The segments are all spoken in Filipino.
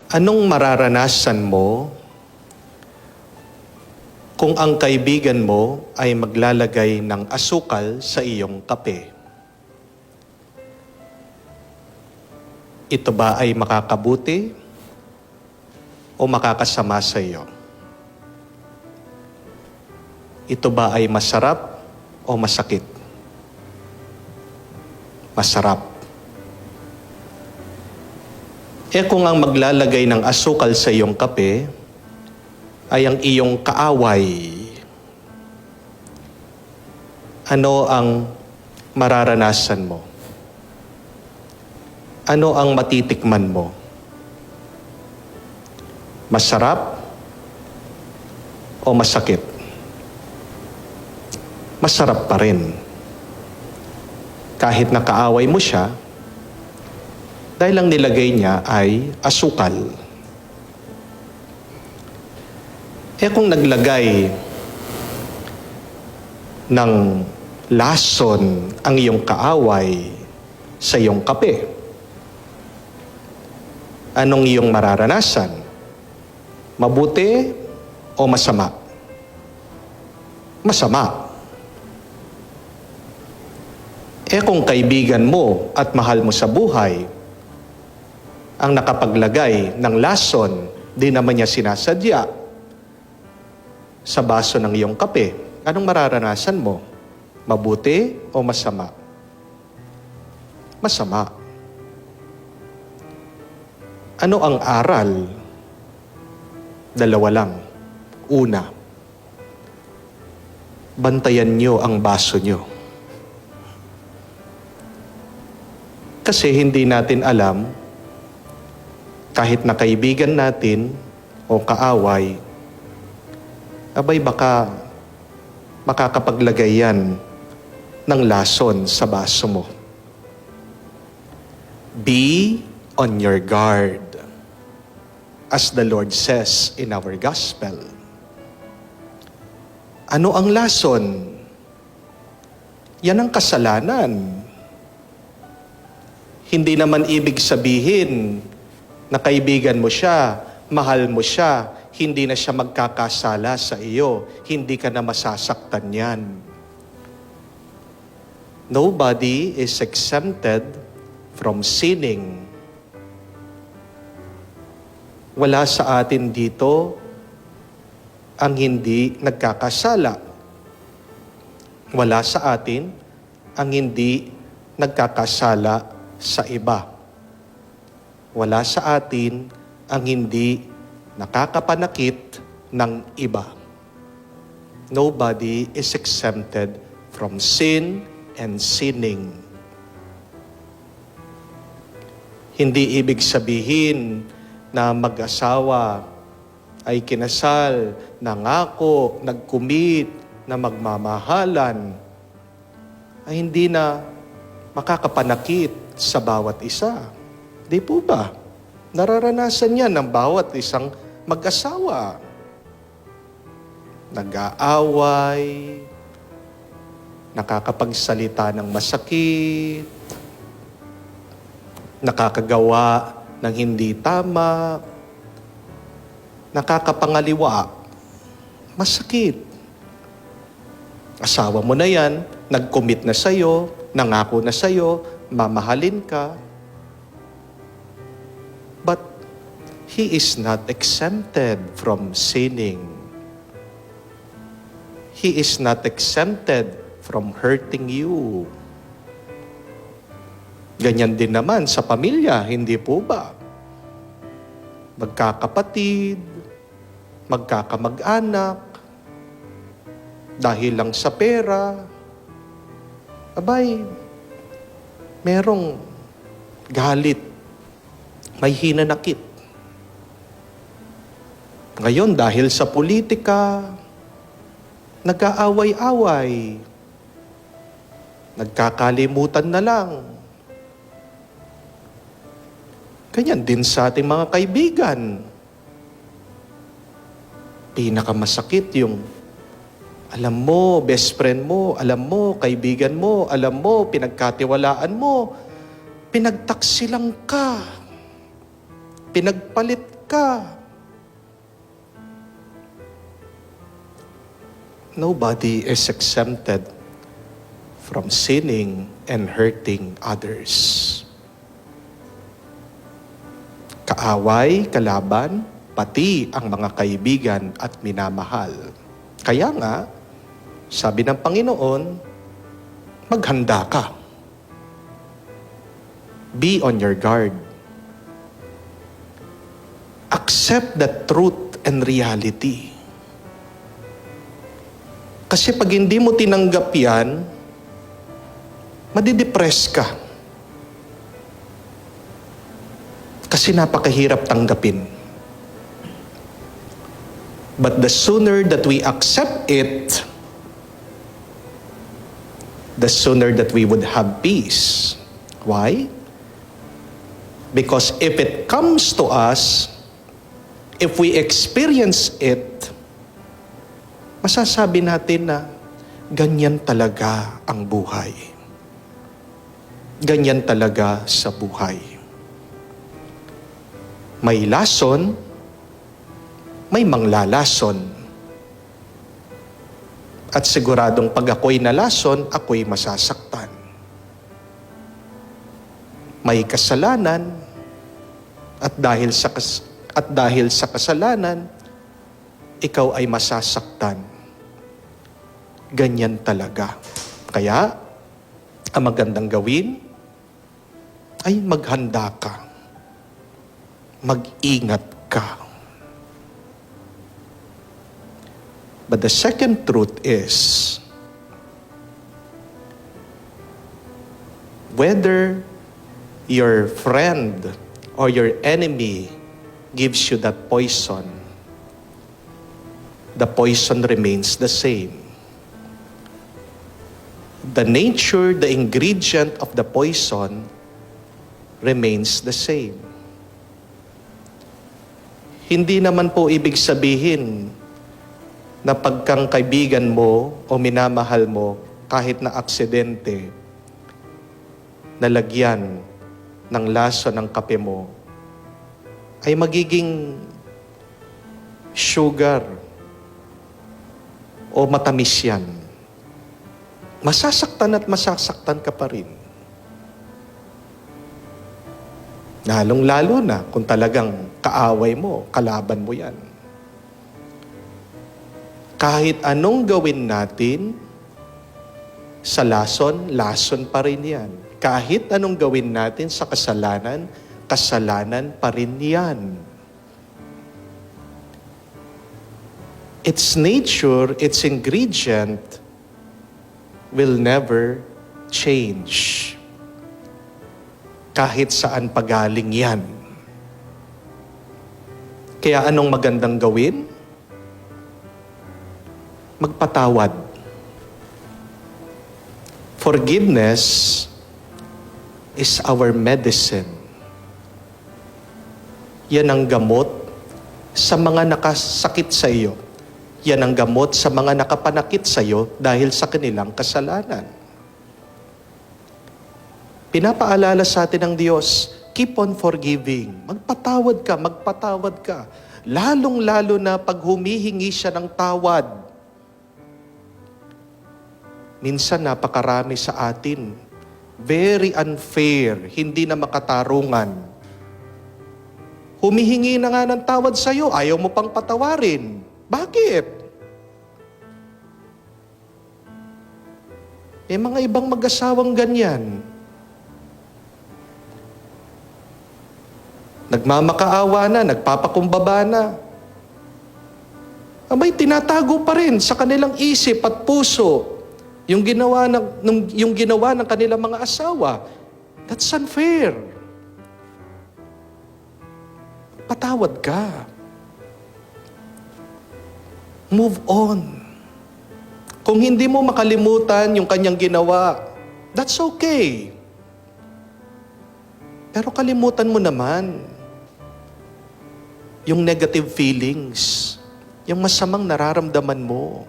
Anong mararanasan mo kung ang kaibigan mo ay maglalagay ng asukal sa iyong kape? Ito ba ay makakabuti o makakasama sa iyo? Ito ba ay masarap o masakit? Masarap. Kung ang maglalagay ng asukal sa iyong kape ay ang iyong kaaway, ano ang mararanasan mo? Ano ang matitikman mo? Masarap o masakit? Masarap pa rin. Kahit na kaaway mo siya, dahil ang nilagay niya ay asukal. Kung naglagay ng lason ang iyong kaaway sa iyong kape, anong iyong mararanasan? Mabuti o masama? Masama. Kung kaibigan mo at mahal mo sa buhay, ang nakapaglagay ng lason, di naman niya sinasadya sa baso ng iyong kape, anong mararanasan mo? Mabuti o masama? Masama. Ano ang aral? Dalawa lang. Una, bantayan niyo ang baso niyo. Kasi hindi natin alam, kahit na kaibigan natin o kaaway, abay baka makakapaglagay yan ng lason sa baso mo. Be on your guard, as the Lord says in our gospel. Ano ang lason? Yan ang kasalanan. Hindi naman ibig sabihin na kaibigan mo siya, mahal mo siya, hindi na siya magkakasala sa iyo, hindi ka na masasaktan niyan. Nobody is exempted from sinning. Wala sa atin dito ang hindi nagkakasala. Wala sa atin ang hindi nagkakasala sa iba. Wala sa atin ang hindi nakakapanakit ng iba. Nobody is exempted from sin and sinning. Hindi ibig sabihin na mag-asawa ay kinasal, nangako, nag-commit, na magmamahalan, ay hindi na makakapanakit sa bawat isa. Di po ba? Nararanasan yan ng bawat isang mag-asawa. Nag-aaway, nakakapagsalita ng masakit, nakakagawa ng hindi tama, nakakapangaliwa, masakit. Asawa mo na yan, nag-commit na sa'yo, nangako na sa'yo, mamahalin ka. But he is not exempted from sinning. He is not exempted from hurting you. Ganyan din naman sa pamilya, hindi po ba? Magkakapatid, magkakamag-anak, dahil lang sa pera, abay, merong galit, may hinanakit. Ngayon, dahil sa politika, nag-aaway-away, nagkakalimutan na lang. Ganyan din sa ating mga kaibigan. Pinakamasakit yung, alam mo, best friend mo, alam mo, kaibigan mo, alam mo, pinagkatiwalaan mo, pinagtaksilang ka, pinagpalit ka. Nobody is exempted from sinning and hurting others. Kaaway, kalaban, pati ang mga kaibigan at minamahal. Kaya nga, sabi ng Panginoon, maghanda ka. Be on your guard. Accept the truth and reality. Kasi pag hindi mo tinanggap yan, madidepress ka. Kasi napakahirap tanggapin. But the sooner that we accept it, the sooner that we would have peace. Why? Because if it comes to us, if we experience it, masasabi natin na ganyan talaga ang buhay. Ganyan talaga sa buhay. May lason, may manglalason. At siguradong pag ako'y nalason, ako'y masasaktan. May kasalanan, at dahil sa kasalanan, ikaw ay masasaktan. Ganyan talaga. Kaya, ang magandang gawin ay maghanda ka. Mag-ingat ka. But the second truth is, whether your friend or your enemy gives you that poison, the poison remains the same. The nature, the ingredient of the poison remains the same. Hindi naman po ibig sabihin na pagkang kaibigan mo o minamahal mo kahit na aksidente, nalagyan ng laso ng kape mo, ay magiging sugar o matamis yan. Masasaktan at masasaktan ka pa rin. Lalong-lalo na kung talagang kaaway mo, kalaban mo yan. Kahit anong gawin natin, sa lason, lason pa rin yan. Kahit anong gawin natin sa kasalanan, kasalanan pa rin yan. Its nature, its ingredient will never change. Kahit saan pagaling yan. Kaya anong magandang gawin? Magpatawad. Forgiveness is our medicine. Yan ang gamot sa mga nakasakit sa iyo. Yan ang gamot sa mga nakapanakit sa iyo dahil sa kanilang kasalanan. Pinapaalala sa atin ng Diyos, keep on forgiving. Magpatawad ka. Lalong-lalo na pag humihingi siya ng tawad. Minsan napakarami sa atin, very unfair, hindi na makatarungan. Humihingi na nga ng tawad sa iyo, ayaw mo pang patawarin. Bakit? May mga ibang mag-asawang ganyan. Nagmamakaawa na, nagpapakumbaba na. Abay, tinatago pa rin sa kanilang isip at puso yung ginawa ng kanilang mga asawa. That's unfair. Patawad ka. Move on. Kung hindi mo makalimutan yung kanyang ginawa, that's okay. Pero kalimutan mo naman yung negative feelings, yung masamang nararamdaman mo.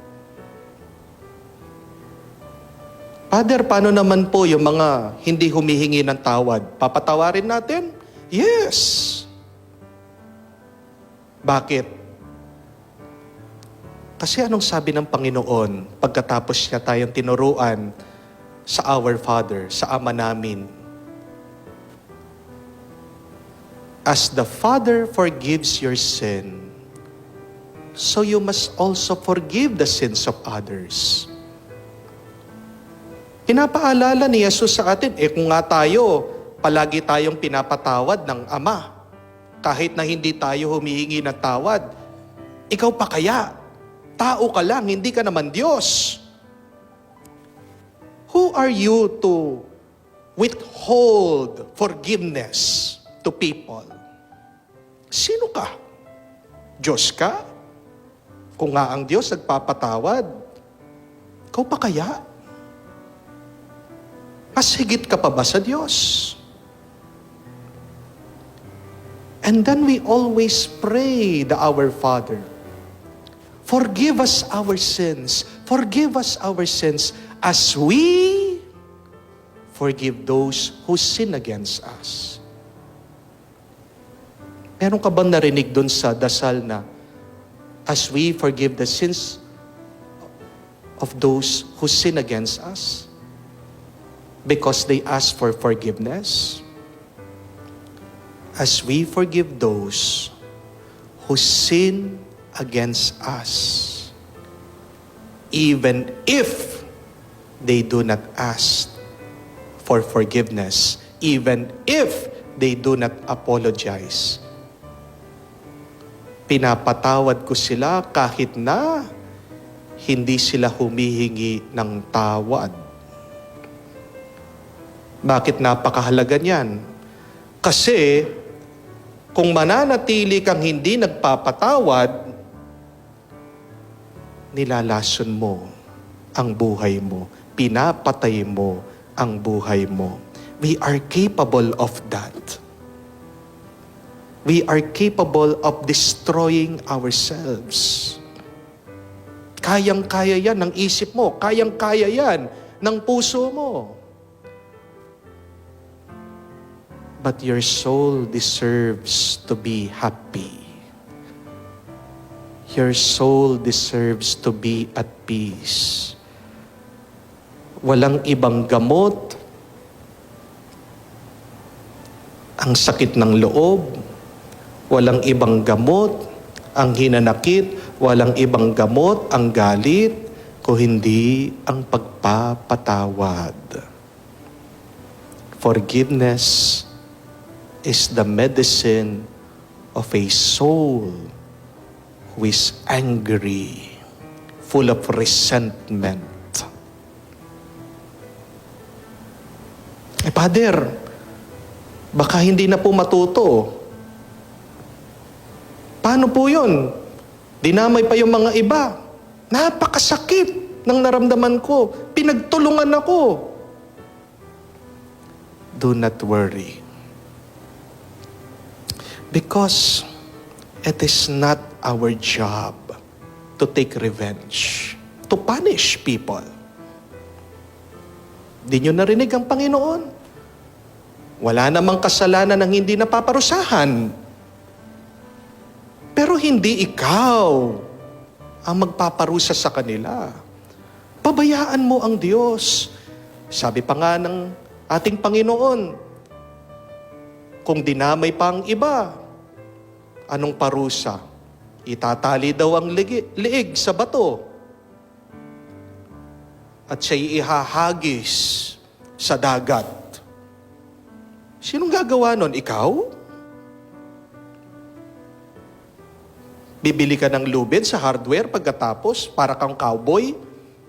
Father, paano naman po yung mga hindi humihingi ng tawad? Papatawarin natin? Yes. Bakit? Kasi anong sabi ng Panginoon pagkatapos niya tayong tinuruan sa Our Father, sa Ama namin? As the Father forgives your sin, so you must also forgive the sins of others. Pinapaalala ni Jesus sa atin, kung nga tayo, palagi tayong pinapatawad ng Ama, kahit na hindi tayo humihingi ng tawad, ikaw pa kaya? Tao ka lang, hindi ka naman Diyos. Who are you to withhold forgiveness to people? Sino ka? Diyos ka? Kung nga ang Diyos nagpapatawad, ikaw pa kaya? Mas higit ka pa ba sa Diyos? And then we always pray the Our Father. Forgive us our sins. Forgive us our sins as we forgive those who sin against us. Meron ka bang narinig dun sa dasal na as we forgive the sins of those who sin against us? Because they ask for forgiveness. As we forgive those who sin against us, even if they do not ask for forgiveness, even if they do not apologize. Pinapatawad ko sila kahit na hindi sila humihingi ng tawad. Bakit napakahalaga niyan? Kasi kung mananatili kang hindi nagpapatawad, nilalason mo ang buhay mo, pinapatay mo ang buhay mo. We are capable of that. We are capable of destroying ourselves. Kayang-kaya yan ng isip mo, kayang-kaya yan ng puso mo. But your soul deserves to be happy. Your soul deserves to be at peace. Walang ibang gamot ang sakit ng loob, walang ibang gamot ang hinanakit, walang ibang gamot ang galit, kung hindi ang pagpapatawad. Forgiveness is the medicine of a soul who is angry, full of resentment. Father, baka hindi na po matuto. Paano po yun? Dinamay pa yung mga iba. Napakasakit ng naramdaman ko. Pinagtulungan ako. Do not worry. Because it is not our job to take revenge, to punish people. Di nyo narinig ang Panginoon? Wala namang kasalanan ng hindi napaparusahan. Pero hindi ikaw ang magpaparusa sa kanila. Pabayaan mo ang Diyos. Sabi pa nga ng ating Panginoon, kung dinamay pa ang iba, anong parusa? Itatali daw ang liig sa bato. At siya'y ihahagis sa dagat. Sinong gagawa nun? Ikaw? Bibili ka ng lubid sa hardware pagkatapos, para kang cowboy,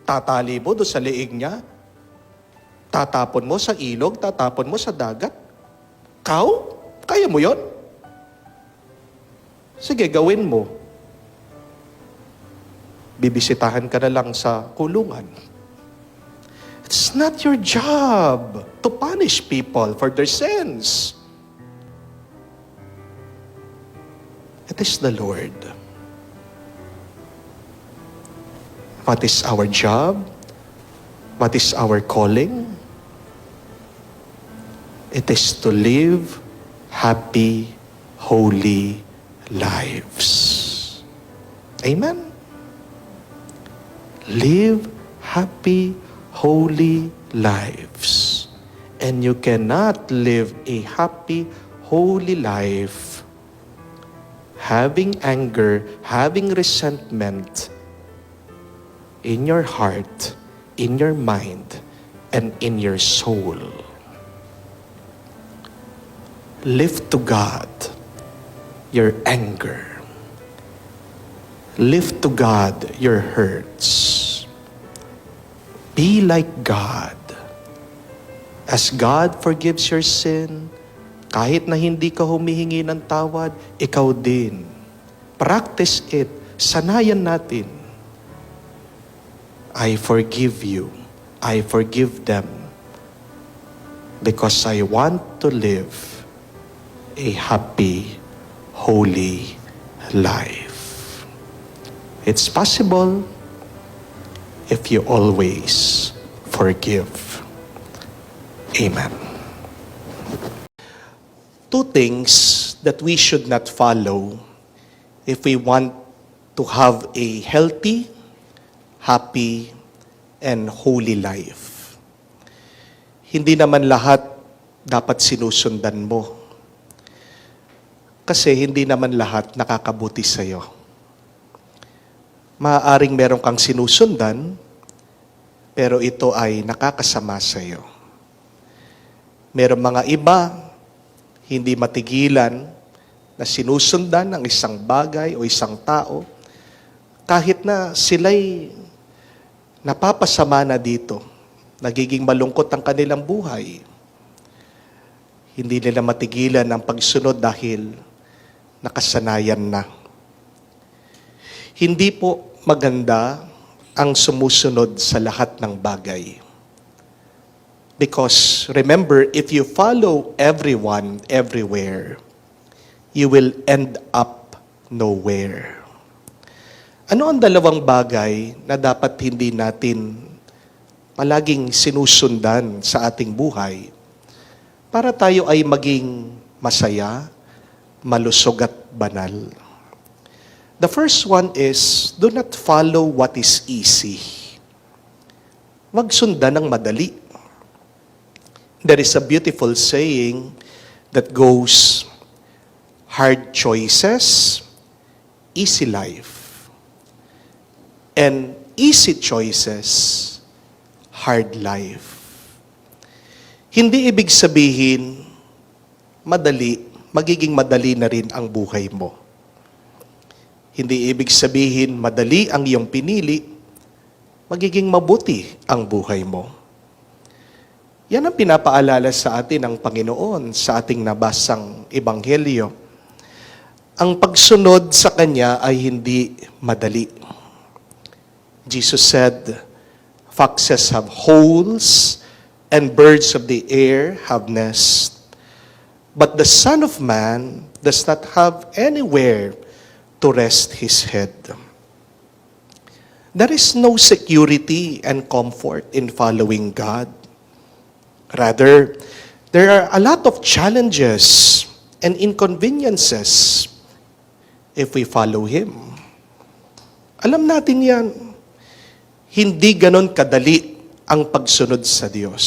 tatali mo doon sa liig niya, tatapon mo sa ilog, tatapon mo sa dagat. Kau? Kaya mo yon? Sige, gawin mo. Bibisitahan ka na lang sa kulungan. It's not your job to punish people for their sins. It is the Lord. What is our job? What is our calling? It is to live happy, holy lives. Amen? Live happy, holy lives. And you cannot live a happy, holy life having anger, having resentment in your heart, in your mind, and in your soul. Lift to God your anger. Lift to God your hurts. Be like God. As God forgives your sin, kahit na hindi ka humihingi ng tawad, ikaw din. Practice it. Sanayan natin. I forgive you. I forgive them. Because I want to live a happy, holy life. It's possible if you always forgive. Amen. Two things that we should not follow if we want to have a healthy, happy, and holy life. Hindi naman lahat dapat sinusundan mo. Kasi hindi naman lahat nakakabuti sa'yo. Maaaring meron kang sinusundan, pero ito ay nakakasama sa'yo. Meron mga iba, hindi matigilan na sinusundan ng isang bagay o isang tao, kahit na sila'y napapasama na dito, nagiging malungkot ang kanilang buhay. Hindi nila matigilan ang pagsunod dahil nakasanayan na. Hindi po maganda ang sumusunod sa lahat ng bagay. Because remember, if you follow everyone, everywhere, you will end up nowhere. Ano ang dalawang bagay na dapat hindi natin palaging sinusundan sa ating buhay para tayo ay maging masaya, malusog at banal? The first one is, do not follow what is easy. Wag sundan ng madali. There is a beautiful saying that goes, hard choices, easy life. And easy choices, hard life. Hindi ibig sabihin, magiging madali na rin ang buhay mo. Hindi ibig sabihin, madali ang iyong pinili, magiging mabuti ang buhay mo. Yan ang pinapaalala sa atin ng Panginoon sa ating nabasang Ebanghelyo. Ang pagsunod sa Kanya ay hindi madali. Jesus said, foxes have holes and birds of the air have nests, but the Son of Man does not have anywhere to rest his head. There is no security and comfort in following God. Rather, there are a lot of challenges and inconveniences if we follow Him. Alam natin yan. Hindi ganon kadali ang pagsunod sa Diyos.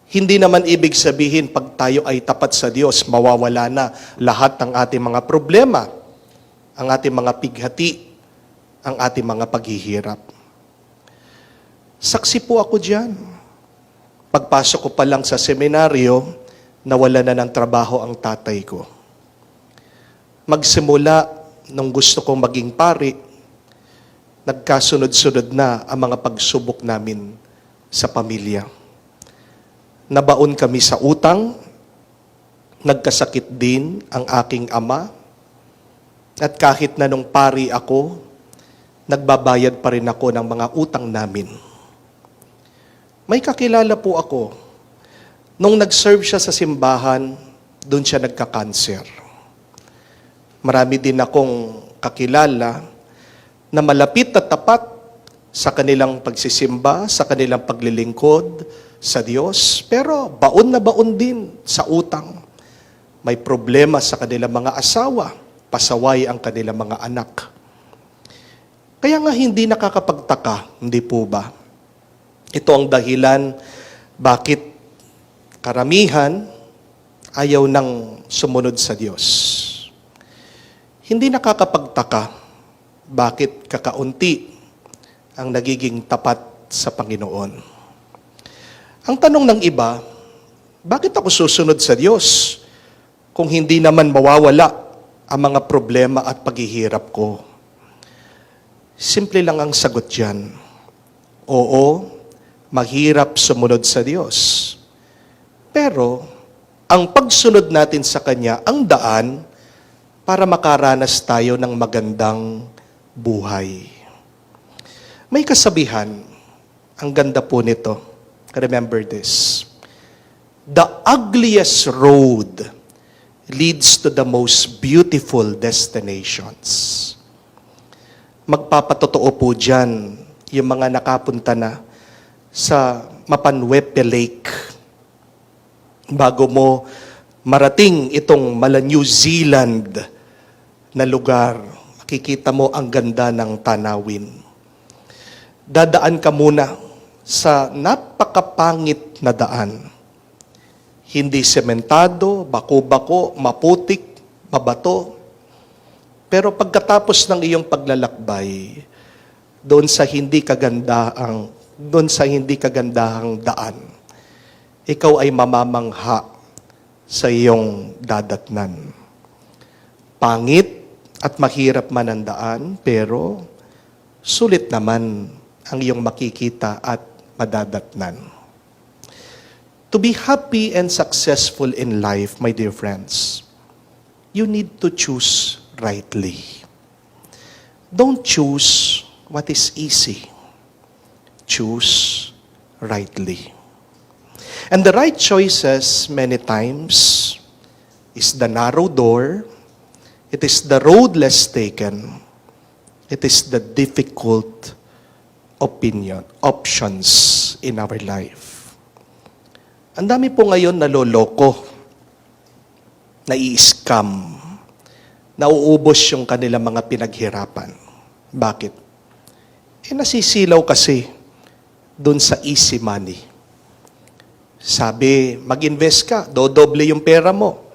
Hindi naman ibig sabihin pag tayo ay tapat sa Diyos, mawawala na lahat ng ating mga problema, ang ating mga pighati, ang ating mga paghihirap. Saksi po ako diyan. Pagpasok ko pa lang sa seminaryo, nawala na ng trabaho ang tatay ko. Magsimula nung gusto kong maging pari, nagkasunod-sunod na ang mga pagsubok namin sa pamilya. Nabaon kami sa utang, nagkasakit din ang aking ama, at kahit na nung pari ako, nagbabayad pa rin ako ng mga utang namin. May kakilala po ako, nung nag-serve siya sa simbahan, doon siya nagka-cancer. Marami din akong kakilala na malapit at tapat sa kanilang pagsisimba, sa kanilang paglilingkod sa Diyos, pero baon na baon din sa utang. May problema sa kanilang mga asawa, pasaway ang kanilang mga anak. Kaya nga hindi nakakapagtaka, hindi po ba? Ito ang dahilan bakit karamihan ayaw nang sumunod sa Diyos. Hindi nakakapagtaka bakit kakaunti ang nagiging tapat sa Panginoon. Ang tanong ng iba, bakit ako susunod sa Diyos kung hindi naman mawawala ang mga problema at paghihirap ko? Simple lang ang sagot diyan. Oo, mahirap sumunod sa Diyos. Pero, ang pagsunod natin sa Kanya, ang daan para makaranas tayo ng magandang buhay. May kasabihan, ang ganda po nito. Remember this. The ugliest road leads to the most beautiful destinations. Magpapatotoo po dyan yung mga nakapunta na sa Mapanwepe Lake. Bago mo marating itong mala New Zealand na lugar, makikita mo ang ganda ng tanawin. Dadaan ka muna sa napakapangit na daan. Hindi sementado, bako-bako, maputik, mabato. Pero pagkatapos ng iyong paglalakbay, doon sa hindi kagandahang daan, ikaw ay mamamangha sa iyong dadatnan. Pangit at mahirap man ang daan, pero sulit naman ang iyong makikita at madadatnan. To be happy and successful in life, my dear friends, you need to choose rightly. Don't choose what is easy. Choose rightly. And the right choices many times is the narrow door, it is the road less taken, it is the difficult options in our life. Ang dami po ngayon naloloko, nai-scam, nauubos yung kanilang mga pinaghirapan. Bakit? Nasisilaw kasi dun sa easy money. Sabi, mag-invest ka, dodoble yung pera mo.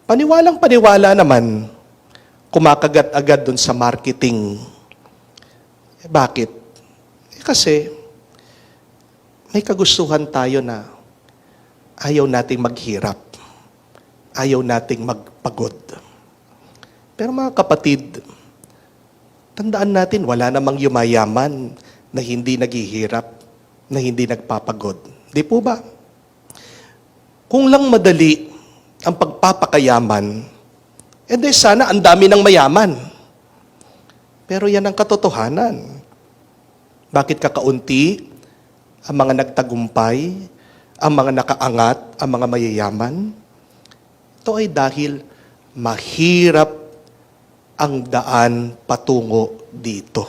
Paniwalang-paniwala naman, kumakagat agad dun sa marketing. Bakit? Kasi, may kagustuhan tayo na ayaw nating maghirap. Ayaw nating magpagod. Pero mga kapatid, tandaan natin, wala namang yumayaman na hindi naghihirap, na hindi nagpapagod. Di po ba? Kung lang madali ang pagpapakayaman, edi sana ang dami ng mayaman. Pero yan ang katotohanan. Bakit kakaunti ang mga nagtagumpay, ang mga nakaangat, ang mga mayayaman? Ito ay dahil mahirap ang daan patungo dito.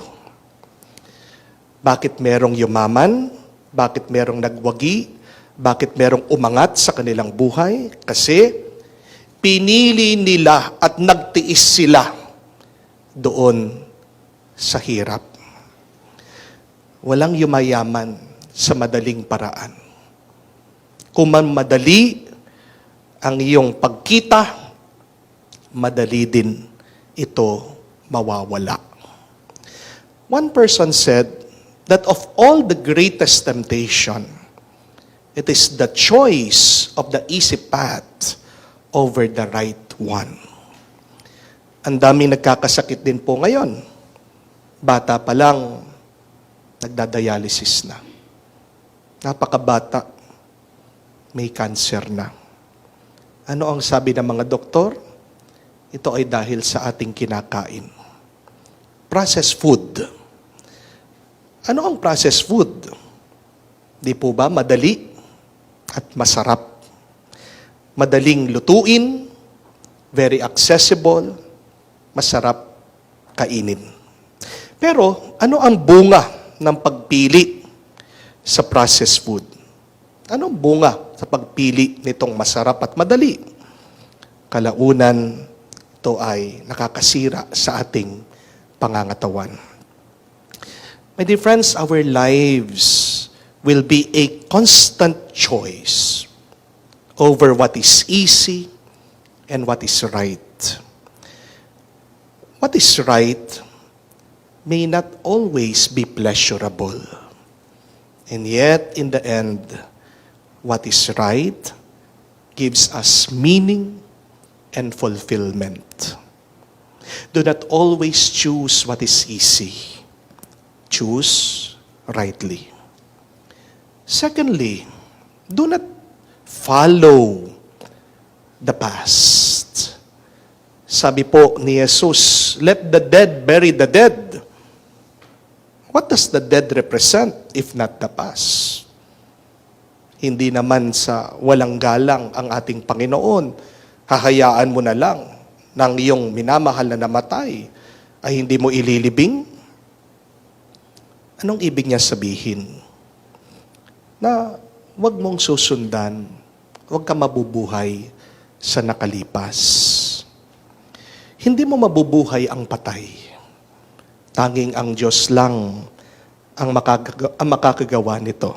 Bakit merong yumaman? Bakit merong nagwagi? Bakit merong umangat sa kanilang buhay? Kasi pinili nila at nagtiis sila doon sa hirap. Walang yumayaman sa madaling paraan. Kung man madali ang iyong pagkita, madali din ito mawawala. One person said that of all the greatest temptation, it is the choice of the easy path over the right one. Ang daming nagkakasakit din po ngayon. Bata pa lang, nagdadialysis na. Napakabata, may cancer na. Ano ang sabi ng mga doktor? Ito ay dahil sa ating kinakain. Processed food. Ano ang processed food? Di po ba madali at masarap? Madaling lutuin, very accessible, masarap kainin. Pero ano ang bunga ng pagpili sa processed food? Anong bunga sa pagpili nitong masarap at madali? Kalaunan, ito ay nakakasira sa ating pangangatawan. My dear friends, our lives will be a constant choice over what is easy and what is right. What is right may not always be pleasurable. And yet, in the end, what is right gives us meaning and fulfillment. Do not always choose what is easy. Choose rightly. Secondly, do not follow the past. Sabi po ni Jesus, let the dead bury the dead. What does the dead represent if not the past? Hindi naman sa walang galang ang ating Panginoon. Hahayaan mo na lang ng iyong minamahal na namatay ay hindi mo ililibing? Anong ibig niya sabihin? Na huwag mong susundan, huwag ka mabubuhay sa nakalipas. Hindi mo mabubuhay ang patay. Tanging ang Diyos lang ang makakagawa nito.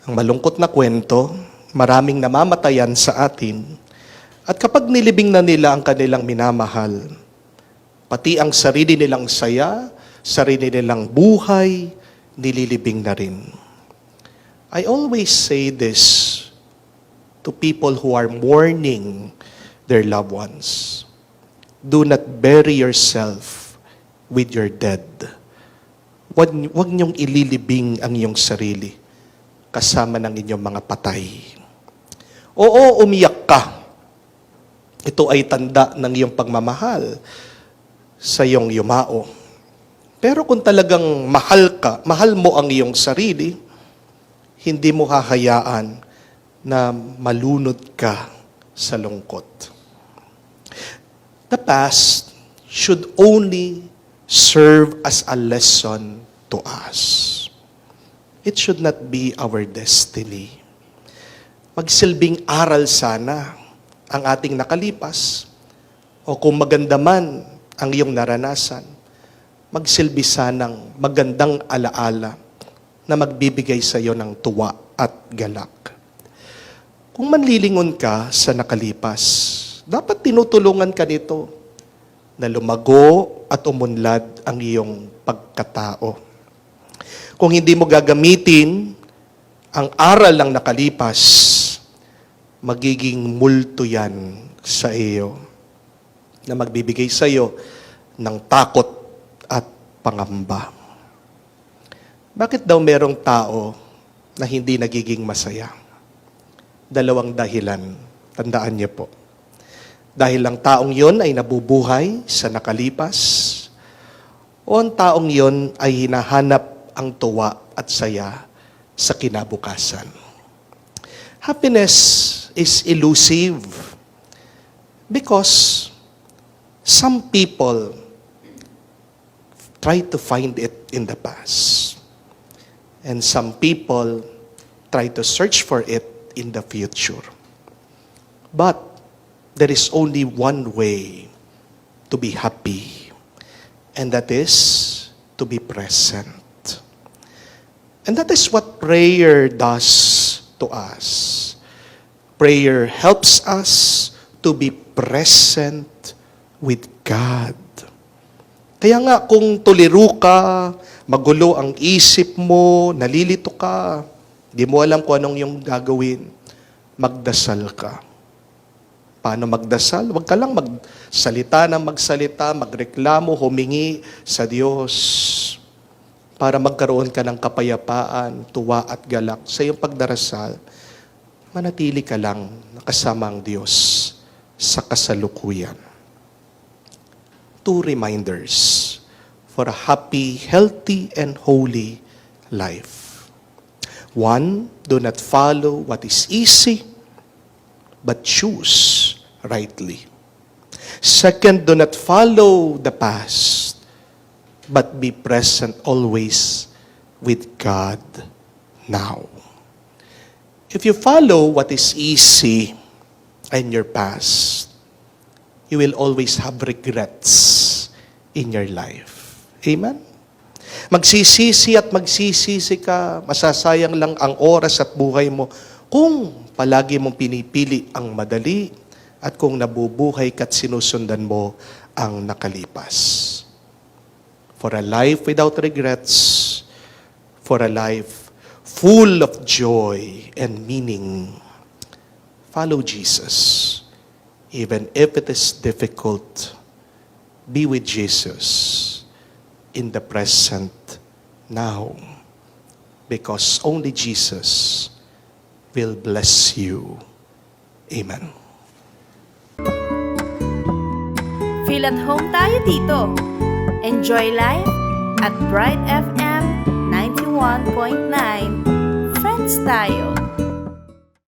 Ang malungkot na kwento, maraming namamatayan sa atin, at kapag nilibing na nila ang kanilang minamahal, pati ang sarili nilang saya, sarili nilang buhay, nililibing na rin. I always say this to people who are mourning their loved ones. Do not bury yourself with your dead. Huwag niyong ililibing ang iyong sarili kasama ng inyong mga patay. Oo, umiyak ka. Ito ay tanda ng iyong pagmamahal sa iyong yumao. Pero kung talagang mahal mo ang iyong sarili, hindi mo hahayaan na malunod ka sa lungkot. The past should only serve as a lesson to us. It should not be our destiny. Magsilbing aral sana ang ating nakalipas, o kung maganda man ang iyong naranasan, magsilbi sanang magandang alaala na magbibigay sa iyo ng tuwa at galak. Kung manlilingon ka sa nakalipas, dapat tinutulungan ka nito na lumago at umunlad ang iyong pagkatao. Kung hindi mo gagamitin ang aral ng nakalipas, magiging multo yan sa iyo na magbibigay sa iyo ng takot at pangamba. Bakit daw merong tao na hindi nagiging masaya? Dalawang dahilan. Tandaan niyo po. Dahil ang taong yon ay nabubuhay sa nakalipas, o ang taong yon ay hinahanap ang tuwa at saya sa kinabukasan. Happiness is elusive because some people try to find it in the past, and some people try to search for it in the future. But there is only one way to be happy, and that is to be present. And that is what prayer does to us. Prayer helps us to be present with God. Kaya nga kung tuliro ka, magulo ang isip mo, nalilito ka, di mo alam kung anong yung gagawin, magdasal ka. Paano magdasal? Huwag ka lang magsalita ng magsalita, magreklamo, humingi sa Diyos para magkaroon ka ng kapayapaan, tuwa at galak sa iyong pagdarasal. Manatili ka lang nakasama ang Diyos sa kasalukuyan. 2 reminders for a happy, healthy, and holy life. 1, do not follow what is easy, but choose rightly. 2, do not follow the past, but be present always with God now. If you follow what is easy in your past, you will always have regrets in your life. Amen? Magsisisi at magsisisi ka, masasayang lang ang oras at buhay mo kung palagi mong pinipili ang madali at kung nabubuhay ka't sinusundan mo ang nakalipas. For a life without regrets, for a life full of joy and meaning, follow Jesus. Even if it is difficult, be with Jesus in the present now, because only Jesus will bless you. Amen. Feel at home tayo dito. Enjoy life at Bright FM 91.9. Friends tayo.